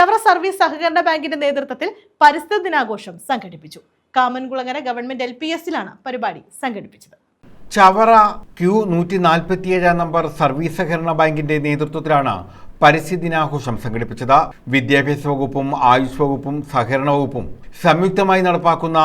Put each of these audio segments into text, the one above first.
Chavara service സഹകരണ ബാങ്കിന്റെ നേതൃത്വത്തിൽ പരിസ്ഥിതി ദിനാഘോഷം സംഘടിപ്പിച്ചു. കാമൻകുളങ്ങര ഗവൺമെന്റ് LPSലാണ് പരിപാടി സംഘടിപ്പിച്ചത്. ചവറ Q147 നമ്പർ സർവീസ് സഹകരണ ബാങ്കിന്റെ നേതൃത്വത്തിലാണ് പരിസ്ഥിതി ദിനാഘോഷം സംഘടിപ്പിച്ചത്. വിദ്യാഭ്യാസ വകുപ്പും ആയുഷ് വകുപ്പും സഹകരണ വകുപ്പും സംയുക്തമായി നടപ്പാക്കുന്ന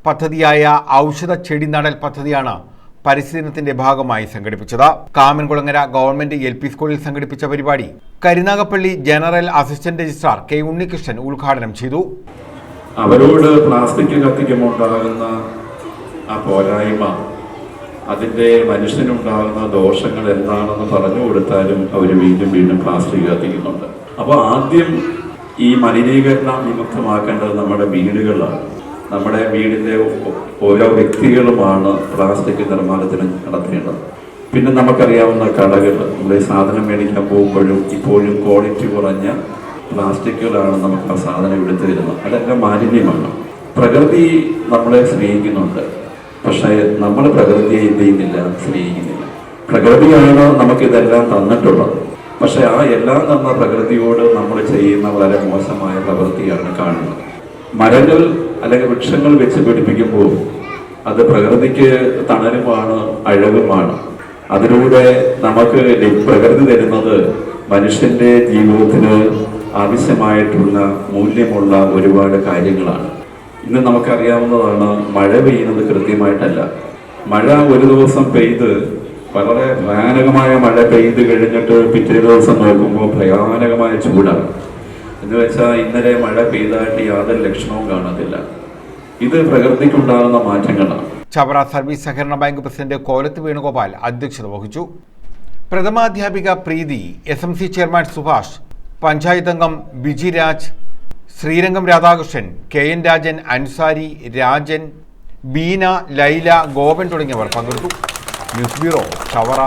പദ്ധതിയായ ഔഷധ ചെടി നടൽ പദ്ധതിയാണ് പരിസ്ഥിതി ദിനത്തിന്റെ ഭാഗമായി സംഘടിപ്പിച്ചത്. കാമൻകുളങ്ങര ഗവൺമെന്റ് LP സ്കൂളിൽ സംഘടിപ്പിച്ച പരിപാടി Karunagappally general assistant registrar K. Unnikrishnan ഉദ്ഘാടനം ചെയ്തു. അവരോട് പ്ലാസ്റ്റിക് കത്തിക്കുമ്പോൾ ഉണ്ടാകുന്ന ആ പോരായ്മ, അതിൻ്റെ മനുഷ്യനുണ്ടാകുന്ന ദോഷങ്ങൾ എന്താണെന്ന് പറഞ്ഞു കൊടുത്താലും അവർ വീണ്ടും പ്ലാസ്റ്റിക് കത്തിക്കുന്നുണ്ട്. അപ്പോൾ ആദ്യം ഈ മലിനീകരണം വിമുക്തമാക്കേണ്ടത് നമ്മുടെ വീടുകളാണ്. നമ്മുടെ വീടിൻ്റെ ഓരോ വ്യക്തികളുമാണ് പ്ലാസ്റ്റിക് നിർമ്മാണത്തിന് നടത്തേണ്ടത്. പിന്നെ നമുക്കറിയാവുന്ന കടകൾ, നമ്മുടെ സാധനം മേടിക്കാൻ പോകുമ്പോഴും ഇപ്പോഴും ക്വാളിറ്റി കുറഞ്ഞ പ്ലാസ്റ്റിക്കുകളാണ് നമുക്ക് ആ സാധനം എടുത്തു തരുന്നത്. അതൊക്കെ മാലിന്യമാണ്. പ്രകൃതി നമ്മളെ സ്നേഹിക്കുന്നുണ്ട്, പക്ഷേ നമ്മൾ പ്രകൃതിയെ എന്ത് ചെയ്യുന്നില്ല, സ്നേഹിക്കുന്നില്ല. പ്രകൃതിയാണ് നമുക്കിതെല്ലാം തന്നിട്ടുള്ളത്, പക്ഷെ ആ എല്ലാം തന്ന പ്രകൃതിയോട് നമ്മൾ ചെയ്യുന്ന വളരെ മോശമായ പ്രവൃത്തിയാണ് കാണുന്നത്. മരങ്ങൾ അല്ലെങ്കിൽ വൃക്ഷങ്ങൾ വെച്ച് പിടിപ്പിക്കുമ്പോൾ അത് പ്രകൃതിക്ക് തണലുമാണ്, അഴകുമാണ്. അതിലൂടെ നമുക്ക് പ്രകൃതി തരുന്നത് മനുഷ്യന്റെ ജീവിതത്തിന് ആവശ്യമായിട്ടുള്ള മൂല്യമുള്ള ഒരുപാട് കാര്യങ്ങളാണ്. ഇന്ന് നമുക്കറിയാവുന്നതാണ്, മഴ പെയ്യുന്നത് കൃത്യമായിട്ടല്ല. മഴ ഒരു ദിവസം പെയ്ത് വളരെ ഭയാനകമായ മഴ പെയ്ത് കഴിഞ്ഞിട്ട് പിറ്റേ ദിവസം നോക്കുമ്പോൾ ഭയാനകമായ ചൂടാണ്. എന്ന് വെച്ചാൽ ഇന്നലെ മഴ പെയ്തായിട്ട് യാതൊരു ലക്ഷണവും കാണത്തില്ല. ഇത് പ്രകൃതിക്കുണ്ടാകുന്ന മാറ്റങ്ങളാണ്. ചവറ സർവീസ് സഹകരണ ബാങ്ക് പ്രസിഡന്റ് കോലത്ത് വേണുഗോപാൽ അധ്യക്ഷത വഹിച്ചു. പ്രഥമാധ്യാപിക പ്രീതി, SMC ചെയർമാൻ സുഭാഷ്, പഞ്ചായത്ത് അംഗം ബിജിരാജ്, ശ്രീരംഗം രാധാകൃഷ്ണൻ, KN രാജൻ, അൻസാരി, രാജൻ, ബീന, ലൈല, ഗോപൻ തുടങ്ങിയവർ പങ്കെടുത്തു. News bureau, Chavara.